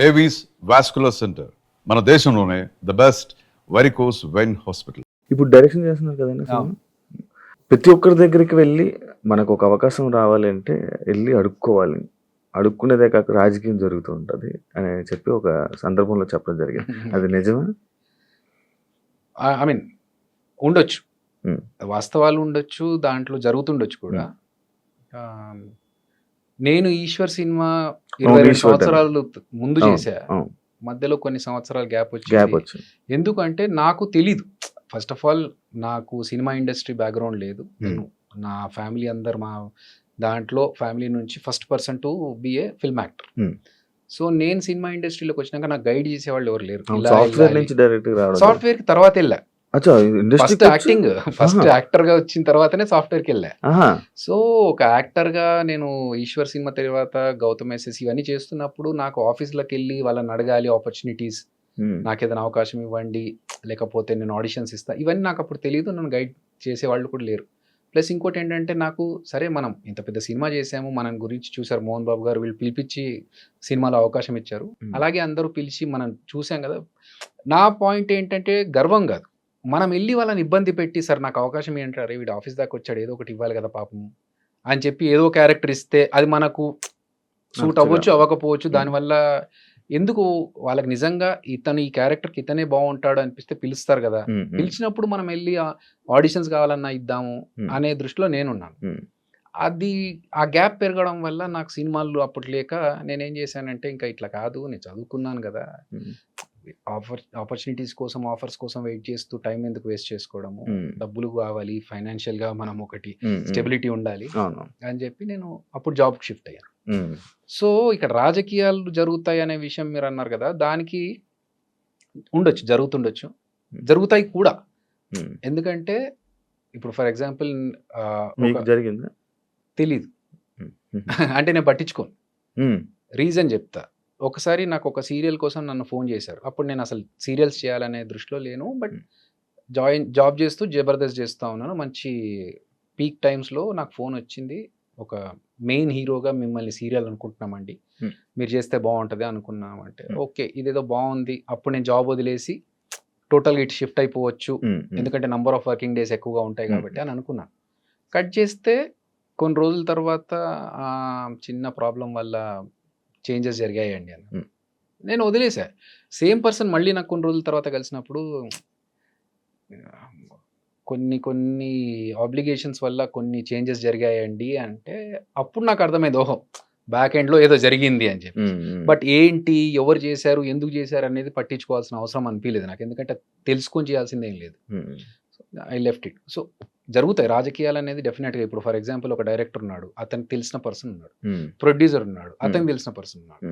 Avis vascular centre మన దేశంలోనే the best varicose vein hospital. ఇప్పుడు డైరెక్షన్ చేస్తున్నారు కదండి సినిమా. ప్రతి ఒక్కరి దగ్గరికి వెళ్ళి మనకు ఒక అవకాశం రావాలి అంటే వెళ్ళి అడుక్కోవాలి. అడుక్కునేదే కాక రాజకీయం జరుగుతూ ఉంటుంది అని చెప్పి ఒక సందర్భంలో చెప్పడం జరిగింది. అది నిజమా? ఐ మీన్ ఉండొచ్చు, వాస్తవాలు ఉండొచ్చు, దాంట్లో జరుగుతుండొచ్చు కూడా. నేను ఈశ్వర్ సినిమా 22 సంవత్సరాలు ముందు చేశా, మధ్యలో కొన్ని సంవత్సరాలు గ్యాప్ వచ్చింది. ఎందుకంటే నాకు తెలీదు. ఫస్ట్ ఆఫ్ ఆల్ నాకు సినిమా ఇండస్ట్రీ బ్యాక్గ్రౌండ్ లేదు. నేను నా ఫ్యామిలీ అందరు మా దాంట్లో ఫ్యామిలీ నుంచి first person to be a film actor. So నేను సినిమా ఇండస్ట్రీలోకి వచ్చినాక నాకు గైడ్ చేసేవాళ్ళు ఎవరు లేరు. సాఫ్ట్వేర్ కి తర్వాత వెళ్ళా, ఫస్ట్ యాక్టింగ్, ఫస్ట్ యాక్టర్ గా వచ్చిన తర్వాతనే సాఫ్ట్వేర్ కి వెళ్ళా. సో ఒక యాక్టర్ గా నేను ఈశ్వర్ సినిమా తర్వాత గౌతమ్ ఎస్ఎస్ ఇవన్నీ చేస్తున్నప్పుడు నాకు ఆఫీస్లోకి వెళ్ళి వాళ్ళని అడగాలి ఆపర్చునిటీస్, నాకు ఏదైనా అవకాశం ఇవ్వండి, లేకపోతే నేను ఆడిషన్స్ ఇస్తా, ఇవన్నీ నాకు అప్పుడు తెలియదు. నన్ను గైడ్ చేసే వాళ్ళు కూడా లేరు. ప్లస్ ఇంకోటి ఏంటంటే నాకు సరే మనం ఇంత పెద్ద సినిమా చేసాము, మన గురించి చూసారు మోహన్ బాబు గారు, వీళ్ళు పిలిపించి సినిమాలో అవకాశం ఇచ్చారు, అలాగే అందరూ పిలిచి మనం చూసాం కదా. నా పాయింట్ ఏంటంటే గర్వం కాదు, మనం వెళ్ళి వాళ్ళని ఇబ్బంది పెట్టి సార్ నాకు అవకాశం ఏంటారు, వీడు ఆఫీస్ దాకా వచ్చాడు ఏదో ఒకటి ఇవ్వాలి కదా పాపం అని చెప్పి ఏదో క్యారెక్టర్ ఇస్తే అది మనకు సూట్ అవ్వచ్చు అవ్వకపోవచ్చు. దానివల్ల ఎందుకు వాళ్ళకి నిజంగా ఇతను ఈ క్యారెక్టర్కి ఇతనే బాగుంటాడు అనిపిస్తే పిలుస్తారు కదా, పిలిచినప్పుడు మనం వెళ్ళి ఆడిషన్స్ కావాలన్నా ఇద్దాము అనే దృష్టిలో నేనున్నాను. అది ఆ గ్యాప్ పెరగడం వల్ల నాకు సినిమాలు అప్పుడు లేక నేనేం చేశానంటే ఇంకా ఇట్లా కాదు, నేను చదువుకున్నాను కదా, ఆపర్చునిటీస్ కోసం ఆఫర్స్ కోసం వెయిట్ చేస్తూ టైం ఎందుకు వేస్ట్ చేసుకోవడము, డబ్బులు కావాలి, ఫైనాన్షియల్ గా మనం ఒకటి స్టెబిలిటీ ఉండాలి అని చెప్పి నేను అప్పుడు జాబ్కి షిఫ్ట్ అయ్యాను. సో ఇక్కడ రాజకీయాలు జరుగుతాయి అనే విషయం మీరు అన్నారు కదా, దానికి ఉండొచ్చు, జరుగుతుండొచ్చు, జరుగుతాయి కూడా. ఎందుకంటే ఇప్పుడు ఫర్ ఎగ్జాంపుల్ జరిగిందా తెలీదు అంటే నేను పట్టించుకోను, రీజన్ చెప్తా. ఒకసారి నాకు ఒక సీరియల్ కోసం నన్ను ఫోన్ చేశారు, అప్పుడు నేను అసలు సీరియల్స్ చేయాలనే దృష్టిలో లేను, బట్ జాబ్ చేస్తూ జబర్దస్త్ చేస్తూ ఉన్నాను. మంచి పీక్ టైమ్స్లో నాకు ఫోన్ వచ్చింది, ఒక మెయిన్ హీరోగా మిమ్మల్ని సీరియల్ అనుకుంటున్నామండి, మీరు చేస్తే బాగుంటుంది అనుకున్నామంటే ఓకే ఇదేదో బాగుంది. అప్పుడు నేను జాబ్ వదిలేసి టోటల్గా ఇటు షిఫ్ట్ అయిపోవచ్చు, ఎందుకంటే నంబర్ ఆఫ్ వర్కింగ్ డేస్ ఎక్కువగా ఉంటాయి కాబట్టి అని అనుకున్నాను. కట్ చేస్తే కొన్ని రోజుల తర్వాత చిన్న ప్రాబ్లం వల్ల చేంజెస్ జరిగాయండి అని నేను వదిలేసా. సేమ్ పర్సన్ మళ్ళీ నాకు కొన్ని రోజుల తర్వాత కలిసినప్పుడు కొన్ని ఆబ్లిగేషన్స్ వల్ల కొన్ని చేంజెస్ జరిగాయండి అంటే అప్పుడు నాకు అర్థమైంది, ఓహో బ్యాక్ ఎండ్లో ఏదో జరిగింది అని చెప్పి. బట్ ఏంటి, ఎవరు చేశారు, ఎందుకు చేశారు అనేది పట్టించుకోవాల్సిన అవసరం అనిపించలేదు నాకు, ఎందుకంటే తెలుసుకొని చేయాల్సింది ఏం లేదు. I left it. సో జరుగుతాయి రాజకీయాలు అనేది డెఫినెట్గా. ఇప్పుడు ఫర్ ఎగ్జాంపుల్ ఒక డైరెక్టర్ ఉన్నాడు, అతనికి తెలిసిన పర్సన్ ఉన్నాడు, ప్రొడ్యూసర్ ఉన్నాడు, అతనికి తెలిసిన పర్సన్ ఉన్నాడు.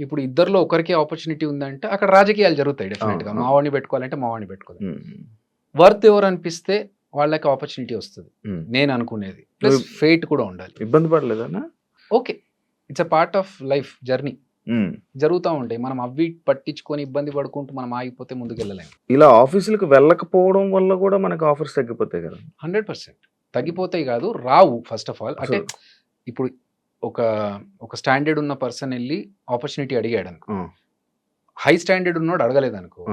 ఇప్పుడు ఇద్దరిలో ఒకరికి ఆపర్చునిటీ ఉందంటే అక్కడ రాజకీయాలు జరుగుతాయి డెఫినెట్గా. మావాడిని పెట్టుకోవాలంటే మావాడిని పెట్టుకోవాలి, వర్త్ ఎవరు అనిపిస్తే వాళ్ళకి ఆపర్చునిటీ వస్తుంది నేను అనుకునేది. ప్లస్ ఫేట్ కూడా ఉండాలి. ఇబ్బంది పడలేదన్నా? Okay, it's a part of life journey, జరుగుతూ ఉంటాయి. మనం అవి పట్టించుకొని ఇబ్బంది పడుకుంటూ మనం ఆగిపోతే ముందుకు వెళ్ళలేము. ఇలా ఆఫీసులకు వెళ్ళకపోవడం వల్ల కూడా మనకు ఆఫర్స్ తగ్గిపోతాయి కదా? 100% తగ్గిపోతాయి కాదు, రావు. ఫస్ట్ ఆఫ్ ఆల్ అంటే ఇప్పుడు ఒక స్టాండర్డ్ ఉన్న పర్సన్ వెళ్ళి ఆపర్చునిటీ అడిగాడు అనుకో, హై స్టాండర్డ్ ఉన్నోడు అడగలేదు అనుకో,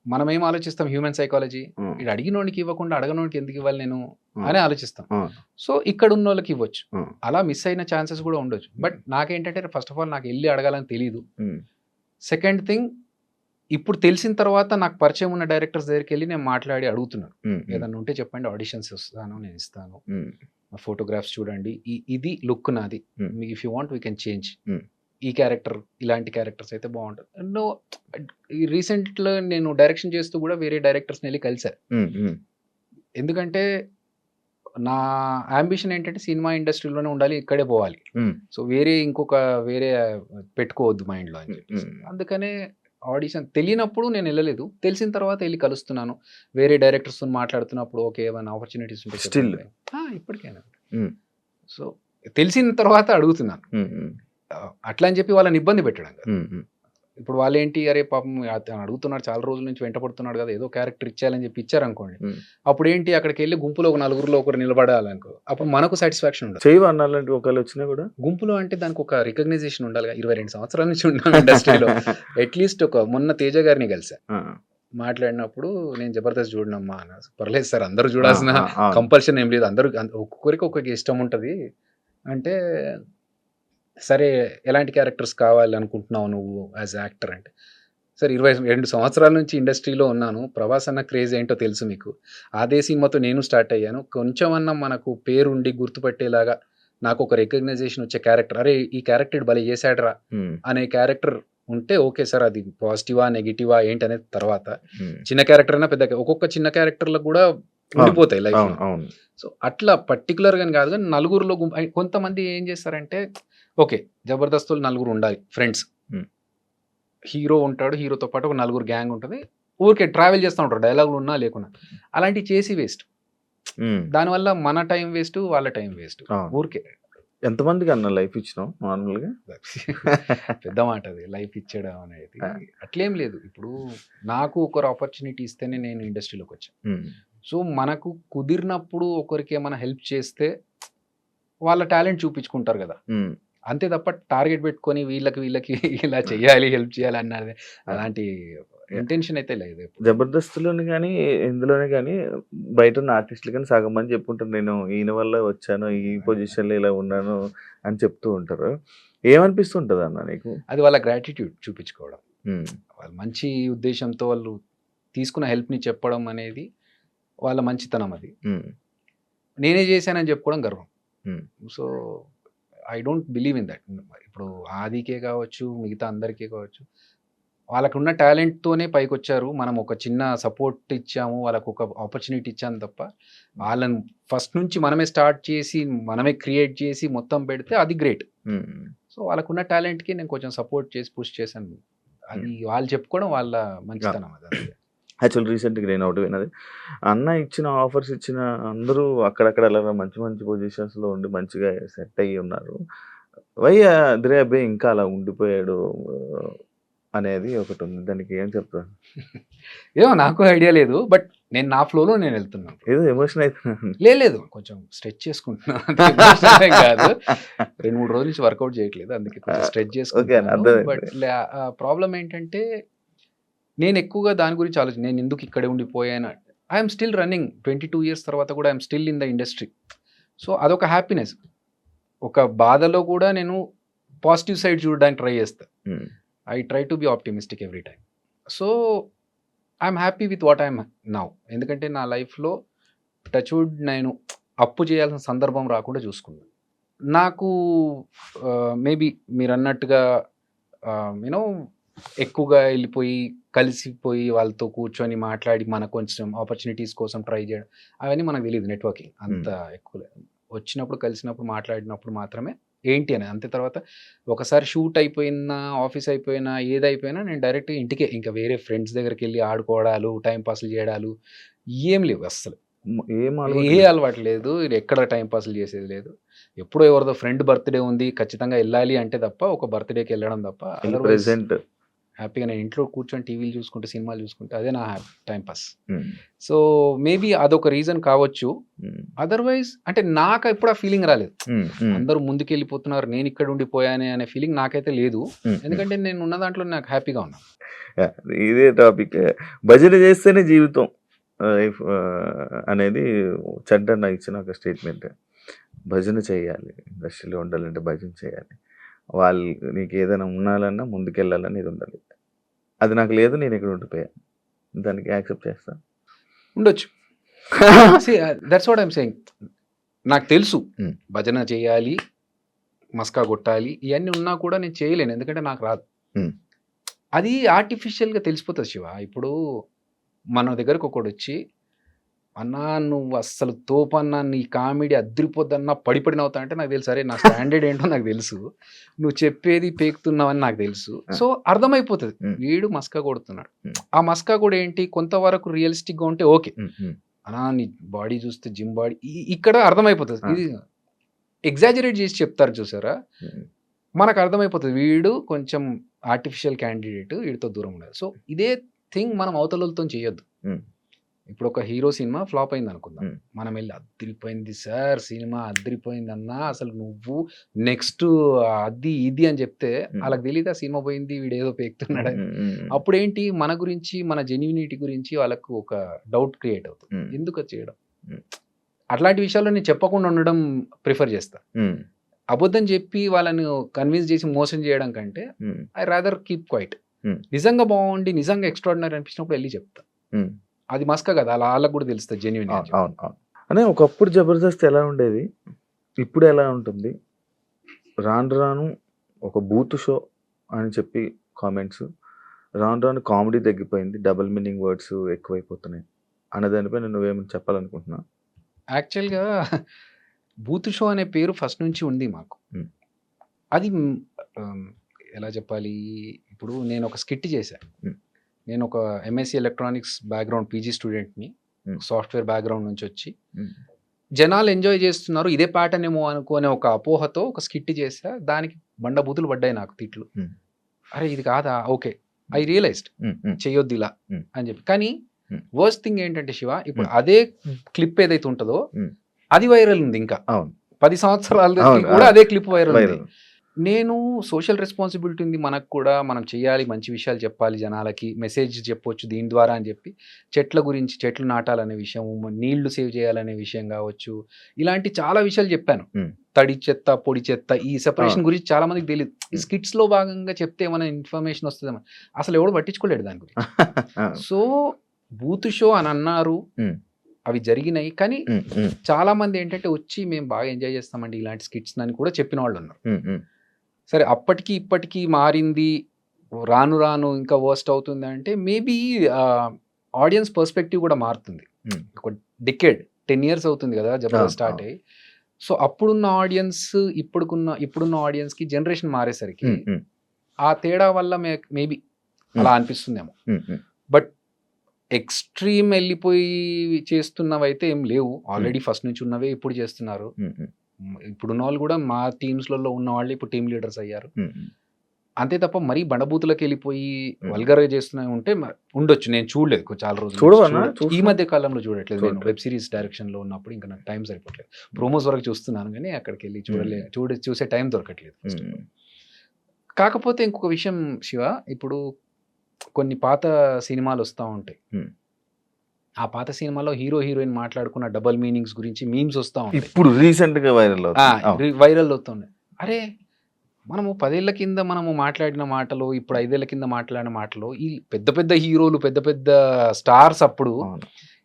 మనం ఏం ఆలోచిస్తాం, హ్యూమన్ సైకాలజీ, ఇది అడిగినోడికి ఇవ్వకుండా అడగనోడికి ఎందుకు ఇవ్వాలి నేను అని ఆలోచిస్తాం. సో ఇక్కడ ఉన్న వాళ్ళకి ఇవ్వచ్చు, అలా మిస్ అయిన ఛాన్సెస్ కూడా ఉండొచ్చు. బట్ నాకేంటంటే ఫస్ట్ ఆఫ్ ఆల్ నాకు వెళ్ళి అడగాలని తెలీదు. సెకండ్ థింగ్, ఇప్పుడు తెలిసిన తర్వాత నాకు పరిచయం ఉన్న డైరెక్టర్స్ దగ్గరికి వెళ్ళి నేను మాట్లాడి అడుగుతున్నాను, ఏదన్నా ఉంటే చెప్పండి, ఆడిషన్స్ వస్తాను, నేను ఇస్తాను, ఫోటోగ్రాఫ్స్ చూడండి, ఇది లుక్ నాది, if you want we can change, ఈ క్యారెక్టర్ ఇలాంటి క్యారెక్టర్స్ అయితే బాగుంటుంది. నో రీసెంట్లో నేను డైరెక్షన్ చేస్తూ కూడా వేరే డైరెక్టర్స్ని వెళ్ళి కలిసారు. ఎందుకంటే నా అంబిషన్ ఏంటంటే సినిమా ఇండస్ట్రీలోనే ఉండాలి, ఇక్కడే పోవాలి. సో వేరే పెట్టుకోవద్దు మైండ్లో అని చెప్పేసి, అందుకనే ఆడిషన్ తెలియనప్పుడు నేను వెళ్ళలేదు, తెలిసిన తర్వాత వెళ్ళి కలుస్తున్నాను, వేరే డైరెక్టర్స్తో మాట్లాడుతున్నప్పుడు ఓకే ఏమైనా ఆపర్చునిటీస్ ఉంటే ఇప్పటికైనా. సో తెలిసిన తర్వాత అడుగుతున్నాను, అట్లా అని చెప్పి వాళ్ళని ఇబ్బంది పెట్టడం కాదు. ఇప్పుడు వాళ్ళేంటి అరే పాపం అతను అడుగుతున్నాడు చాలా రోజుల నుంచి వెంట పడుతున్నాడు కదా ఏదో క్యారెక్టర్ ఇచ్చేయాలని చెప్పి ఇచ్చారనుకోండి, అప్పుడు ఏంటి అక్కడికి వెళ్ళి గుంపులో ఒక నలుగురిలో ఒకరు నిలబడాలనుకో, అప్పుడు మనకు సాటిస్ఫాక్షన్ ఉండదు. చేయవు అన్నాలంటే ఒకవేళ వచ్చినా కూడా గుంపులో అంటే దానికి ఒక రికగ్నైజేషన్ ఉండాలి. 22 సంవత్సరాల నుంచి ఉన్నాం ఇండస్ట్రీలో. అట్లీస్ట్ ఒక మొన్న తేజ గారిని కలిసా, మాట్లాడినప్పుడు నేను జబర్దస్త్ చూడనమ్మా అన్న. పర్లేదు సార్, అందరూ చూడాల్సిన కంపల్షన్ ఏం లేదు, అందరూ ఒక్కొక్కరికి ఒక్కొక్క ఇష్టం ఉంటుంది అంటే, సరే ఎలాంటి క్యారెక్టర్స్ కావాలి అనుకుంటున్నావు నువ్వు యాజ్ యాక్టర్ అంటే, సరే 22 సంవత్సరాల నుంచి ఇండస్ట్రీలో ఉన్నాను, ప్రభాస్ అన్న క్రేజ్ ఏంటో తెలుసు మీకు, అదే సినిమాతో నేను స్టార్ట్ అయ్యాను, కొంచెం అన్నా మనకు పేరుండి గుర్తుపట్టేలాగా నాకు ఒక రికగ్నైజేషన్ వచ్చే క్యారెక్టర్, అరే ఈ క్యారెక్టర్ భలే చేశాడరా అనే క్యారెక్టర్ ఉంటే ఓకే సార్, అది పాజిటివా నెగిటివా ఏంటి అనేది తర్వాత. చిన్న క్యారెక్టర్ అయినా పెద్ద, ఒక్కొక్క చిన్న క్యారెక్టర్లకు కూడా ఉండిపోతాయి లైఫ్. సో అట్లా పర్టికులర్ గా కాదు, కానీ నలుగురులో కొంతమంది ఏం చేస్తారంటే, ఓకే జబర్దస్తులు నలుగురు ఉండాలి ఫ్రెండ్స్, హీరో ఉంటాడు, హీరోతో పాటు ఒక నలుగురు గ్యాంగ్ ఉంటుంది, ఊరికే ట్రావెల్ చేస్తూ ఉంటారు డైలాగులు ఉన్నా లేకున్నా, అలాంటివి చేసి వేస్ట్. దానివల్ల మన టైం వేస్ట్, వాళ్ళ టైం వేస్ట్. ఊరికే ఎంతమందికి అన్న లైఫ్ ఇచ్చినావు నార్మల్గా? పెద్ద మాట అది, లైఫ్ ఇచ్చడం అనేది. అట్లేం లేదు, ఇప్పుడు నాకు ఒకరు ఆపర్చునిటీ ఇస్తేనే నేను ఇండస్ట్రీలోకి వచ్చాను. సో మనకు కుదిరినప్పుడు ఒకరికి ఏమైనా హెల్ప్ చేస్తే వాళ్ళ టాలెంట్ చూపించుకుంటారు కదా, అంతే తప్ప టార్గెట్ పెట్టుకొని వీళ్ళకి ఇలా చెయ్యాలి హెల్ప్ చేయాలి అన్నది అలాంటి ఇంటెన్షన్ అయితే లేదు. జబర్దస్త్లోని కానీ ఇందులోనే కానీ బయట ఉన్న ఆర్టిస్టులు కానీ సగం మంది చెప్పుకుంటారు, నేను ఈయన వల్ల వచ్చాను, ఈ పొజిషన్లో ఇలా ఉన్నాను అని చెప్తూ ఉంటారు. ఏమనిపిస్తుంటుంది అన్న నీకు? అది వాళ్ళ గ్రాటిట్యూడ్ చూపించుకోవడం, వాళ్ళ మంచి ఉద్దేశంతో వాళ్ళు తీసుకున్న హెల్ప్ని చెప్పడం అనేది వాళ్ళ మంచితనం. అది నేనే చేశానని చెప్పుకోవడం గర్వం. So I don't believe in that. ఇప్పుడు ఆదికే కావచ్చు, మిగతా అందరికీ కావచ్చు, వాళ్ళకున్న టాలెంట్తోనే పైకి వచ్చారు, మనం ఒక చిన్న సపోర్ట్ ఇచ్చాము, వాళ్ళకు ఒక ఆపర్చునిటీ ఇచ్చాము తప్ప, వాళ్ళని ఫస్ట్ నుంచి మనమే స్టార్ట్ చేసి మనమే క్రియేట్ చేసి మొత్తం పెడితే అది గ్రేట్. సో వాళ్ళకున్న టాలెంట్కి నేను కొంచెం సపోర్ట్ చేసి పుష్ చేశాను, అది వాళ్ళు చెప్పుకోవడం వాళ్ళ మంచితనం. అది యాక్చువల్ రీసెంట్గా నేను ఒకటి విన్నది, అన్న ఇచ్చిన ఆఫర్స్ ఇచ్చిన అందరూ అక్కడక్కడ అలా మంచి మంచి పొజిషన్స్లో ఉండి మంచిగా సెట్ అయ్యి ఉన్నారు, వై అదిరే అబ్బాయి ఇంకా అలా ఉండిపోయాడు అనేది ఒకటి ఉంది, దానికి ఏం చెప్తాను? ఏమో నాకు ఐడియా లేదు, బట్ నేను నా ఫ్లోలో నేను వెళ్తున్నాను. ఏదో ఎమోషన్ అవుతున్నాను. లేదు కొంచెం స్ట్రెచ్ చేసుకుంటున్నాను కాదు, 2-3 రోజుల నుంచి వర్కౌట్ చేయట్లేదు, అందుకే కొంచెం స్ట్రెచ్ చేసుకుంటున్నాను. బట్ ప్రాబ్లం ఏంటంటే, నేను ఎక్కువగా దాని గురించి ఆలోచన, నేను ఎందుకు ఇక్కడే ఉండిపోయాను. ఐఎమ్ స్టిల్ రన్నింగ్ 22 years తర్వాత కూడా I'm still in the industry. So అదొక హ్యాపీనెస్. ఒక బాధలో కూడా నేను పాజిటివ్ సైడ్ చూడడానికి ట్రై చేస్తాను. I try to be optimistic every time. So I'm happy with what I'm now. ఎందుకంటే నా లైఫ్లో టచ్వుడ్ నేను అప్పు చేయాల్సిన సందర్భం రాకుండా చూసుకున్నాను. నాకు మేబీ మీరు అన్నట్టుగా యూనో ఎక్కువగా వెళ్ళిపోయి కలిసిపోయి వాళ్ళతో కూర్చొని మాట్లాడి మన కొంచెం ఆపర్చునిటీస్ కోసం ట్రై చేయడం అవన్నీ మనకు తెలియదు. నెట్వర్కింగ్ అంత ఎక్కువ వచ్చినప్పుడు కలిసినప్పుడు మాట్లాడినప్పుడు మాత్రమే ఏంటి అని. అంతే తర్వాత ఒకసారి షూట్ అయిపోయినా, ఆఫీస్ అయిపోయినా, ఏదైపోయినా నేను డైరెక్ట్ ఇంటికే, ఇంకా వేరే ఫ్రెండ్స్ దగ్గరికి వెళ్ళి ఆడుకోవడాలు, టైం పాస్లు చేయడాలు ఏం లేవు అస్సలు. ఏ అలవాటు లేదు, ఎక్కడ టైం పాస్లు చేసేది లేదు. ఎప్పుడో ఎవరిదో ఫ్రెండ్ బర్త్డే ఉంది ఖచ్చితంగా వెళ్ళాలి అంటే తప్ప, ఒక బర్త్డేకి వెళ్ళడం తప్ప ప్రెసెంట్ హ్యాపీగా నేను ఇంట్లో కూర్చొని టీవీలు చూసుకుంటే, సినిమాలు చూసుకుంటే అదే నా టైం పాస్. సో మేబీ అదొక రీజన్ కావచ్చు. అదర్వైజ్ అంటే నాకు ఎప్పుడు ఆ ఫీలింగ్ రాలేదు, అందరూ ముందుకు వెళ్ళిపోతున్నారు నేను ఇక్కడ ఉండిపోయానే అనే ఫీలింగ్ నాకైతే లేదు. ఎందుకంటే నేను ఉన్న దాంట్లో నాకు హ్యాపీగా ఉన్నా. ఇదే టాపిక్, భజన చేస్తేనే జీవితం లైఫ్ అనేది చంటన్న ఇచ్చిన ఒక స్టేట్మెంట్. భజన చేయాలి, ఇండస్ట్రీలో ఉండాలంటే భజన చేయాలి, వాళ్ళు నీకు ఏదైనా ఉండాలన్నా ముందుకెళ్ళాలని ఇది ఉండాలి. అది నాకు లేదు, నేను ఇక్కడ ఉండిపోయాను, దానికి యాక్సెప్ట్ చేస్తా ఉండొచ్చు. That's what I'm saying. నాకు తెలుసు భజన చేయాలి, మస్కా కొట్టాలి, ఇవన్నీ ఉన్నా కూడా నేను చేయలేను, ఎందుకంటే నాకు రాదు. అది ఆర్టిఫిషియల్గా తెలిసిపోతుంది శివ. ఇప్పుడు మన దగ్గరకు ఒకడు వచ్చి, అన్నా నువ్వు అస్సలు తోపన్నా, నీ కామెడీ అద్దరిపోద్దన్నా పడిపడి నవ్వుతా అంటే నాకు తెలుసు, అరే నా స్టాండర్డ్ ఏంటో నాకు తెలుసు, నువ్వు చెప్పేది పేకుతున్నావని నాకు తెలుసు. సో అర్థమైపోతుంది వీడు మస్కా కొడుతున్నాడు. ఆ మస్కా కూడా ఏంటి, కొంతవరకు రియలిస్టిక్గా ఉంటే ఓకే, అన్నా నీ బాడీ చూస్తే జిమ్ బాడీ, ఇక్కడ అర్థమైపోతుంది. ఇది ఎగ్జాజరేట్ చేసి చెప్తారు చూసారా, మనకు అర్థమైపోతుంది వీడు కొంచెం ఆర్టిఫిషియల్ క్యాండిడేట్, వీడితో దూరం ఉండదు. సో ఇదే థింగ్ మనం అవతలతో చేయొద్దు. ఇప్పుడు ఒక హీరో సినిమా ఫ్లాప్ అయింది అనుకుందాం, మనం వెళ్ళి అద్దరిపోయింది సార్ సినిమా, అద్దరిపోయింది అన్నా, అసలు నువ్వు నెక్స్ట్ అది ఇది అని చెప్తే వాళ్ళకి తెలియదు ఆ సినిమా పోయింది, వీడు ఏదో పేక్తున్నాడు. అప్పుడు ఏంటి, మన గురించి మన జెన్యూనిటీ గురించి వాళ్ళకు ఒక డౌట్ క్రియేట్ అవుతుంది. ఎందుకు అది చేయడం? అట్లాంటి విషయాల్లో నేను చెప్పకుండా ఉండడం ప్రిఫర్ చేస్తా. అబద్ధం చెప్పి వాళ్ళని కన్విన్స్ చేసి మోసం చేయడం కంటే ఐ రాదర్ కీప్ క్వైట్. నిజంగా బాగుండి నిజంగా ఎక్స్ట్రాడినరీ అనిపించినప్పుడు వెళ్ళి చెప్తా. అది మస్క కదా, అలా వాళ్ళకి కూడా తెలుస్తుంది జెన్యున్. అవును. అనే ఒకప్పుడు జబర్దస్త్ ఎలా ఉండేది, ఇప్పుడు ఎలా ఉంటుంది? రాను రాను ఒక బూత్ షో అని చెప్పి కామెంట్స్, రాను రాను కామెడీ తగ్గిపోయింది, డబుల్ మీనింగ్ వర్డ్స్ ఎక్కువైపోతున్నాయి అనే దానిపై నువ్వేమని చెప్పాలనుకుంటున్నా? యాక్చువల్గా బూత్ షో అనే పేరు ఫస్ట్ నుంచి ఉంది మాకు. అది ఎలా చెప్పాలి, ఇప్పుడు నేను ఒక స్కిట్ చేశాను. నేను ఒక ఎంఎస్సి ఎలక్ట్రానిక్స్ బ్యాక్గ్రౌండ్ పీజీ స్టూడెంట్ని, సాఫ్ట్వేర్ బ్యాక్గ్రౌండ్ నుంచి వచ్చి జనాలు ఎంజాయ్ చేస్తున్నారు ఇదే ప్యాటర్న్ ఏమో అనుకునే ఒక అపోహతో ఒక స్కిట్ చేసా. దానికి బండబూతులు పడ్డాయి నాకు, తిట్లు. అరే ఇది కాదా, ఓకే ఐ రియలైజ్డ్ చెయ్యొద్దు ఇలా అని చెప్పి. కానీ వర్స్ట్ థింగ్ ఏంటంటే శివ, ఇప్పుడు అదే క్లిప్ ఏదైతే ఉంటుందో అది వైరల్ ఉంది. ఇంకా 10 సంవత్సరాల కూడా అదే క్లిప్ వైరల్ ఉంది. నేను సోషల్ రెస్పాన్సిబిలిటీ ఉంది మనకు కూడా, మనం చేయాలి, మంచి విషయాలు చెప్పాలి, జనాలకి మెసేజ్ చెప్పొచ్చు దీని ద్వారా అని చెప్పి చెట్ల గురించి, చెట్లు నాటాలనే విషయం, నీళ్లు సేవ్ చేయాలనే విషయం కావచ్చు, ఇలాంటి చాలా విషయాలు చెప్పాను. తడి చెత్త పొడి చెత్త ఈ సెపరేషన్ గురించి చాలా మందికి తెలియదు. ఈ స్కిట్స్ లో భాగంగా చెప్తే ఏమైనా ఇన్ఫర్మేషన్ వస్తుందేమో, అసలు ఎవడు పట్టించుకోలేడు దాని గురించి. సో బూత్ షో అని అన్నారు, అవి జరిగినాయి. కానీ చాలా మంది ఏంటంటే వచ్చి మేము బాగా ఎంజాయ్ చేస్తామండి ఇలాంటి స్కిట్స్ అని కూడా చెప్పిన వాళ్ళు ఉన్నారు. సరే అప్పటికి ఇప్పటికీ మారింది, రాను రాను ఇంకా వర్స్ట్ అవుతుంది అంటే మేబీ ఆడియన్స్ పర్స్పెక్టివ్ కూడా మారుతుంది. ఒక డికేడ్ 10 years అవుతుంది కదా జబర్దస్త్ స్టార్ట్ అయ్యి. సో అప్పుడున్న ఆడియన్స్ ఇప్పుడున్న ఆడియన్స్ కి జనరేషన్ మారేసరికి ఆ తేడా వల్ల మేబీ అలా అనిపిస్తుందేమో. బట్ ఎక్స్ట్రీమ్ వెళ్ళిపోయి చేస్తున్నవైతే ఏం లేవు, ఆల్రెడీ ఫస్ట్ నుంచి ఉన్నవే ఇప్పుడు చేస్తున్నారు. ఇప్పుడున్న వాళ్ళు కూడా మా టీమ్స్లలో ఉన్న వాళ్ళు ఇప్పుడు టీమ్ లీడర్స్ అయ్యారు. అంతే తప్ప మరీ బండబూతులకు వెళ్ళిపోయి వల్గర్గా చేస్తున్నా ఉంటే ఉండొచ్చు. నేను చూడలేదు చాలా రోజులు, ఈ మధ్య కాలంలో చూడట్లేదు. నేను వెబ్ సిరీస్ డైరెక్షన్ లో ఉన్నప్పుడు ఇంకా నాకు టైం సరిపోవట్లేదు. ప్రోమోస్ వరకు చూస్తున్నాను కానీ అక్కడికి వెళ్ళి చూసే టైం దొరకట్లేదు. కాకపోతే ఇంకొక విషయం శివ, ఇప్పుడు కొన్ని పాత సినిమాలు వస్తూ ఉంటాయి, ఆ పాత సినిమాలో హీరో హీరోయిన్ మాట్లాడుకున్న డబుల్ మీనింగ్స్ గురించి మీమ్స్ వస్తూ ఉంటాయి. ఇప్పుడు రీసెంట్ గా వైరల్ అవుతున్నాయి. అరే మనము 10 ఏళ్ల కింద మనము మాట్లాడిన మాటలు, ఇప్పుడు 5 ఏళ్ల కింద మాట్లాడిన మాటలు, ఈ పెద్ద పెద్ద హీరోలు, పెద్ద పెద్ద స్టార్స్ అప్పుడు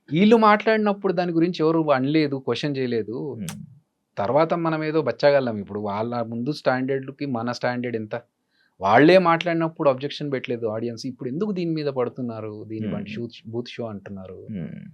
వీళ్ళు మాట్లాడినప్పుడు దాని గురించి ఎవరు అనలేదు, క్వశ్చన్ చేయలేదు. తర్వాత మనం ఏదో బచ్చగలం. ఇప్పుడు వాళ్ళ ముందు స్టాండర్డ్కి మన స్టాండర్డ్ ఎంత, వాళ్ళే మాట్లాడినప్పుడు అబ్జెక్షన్ పెట్టలేదు ఆడియన్స్. ఇప్పుడు ఎందుకు దీని మీద పడుతున్నారు, దీని బూత్ షో అంటున్నారు?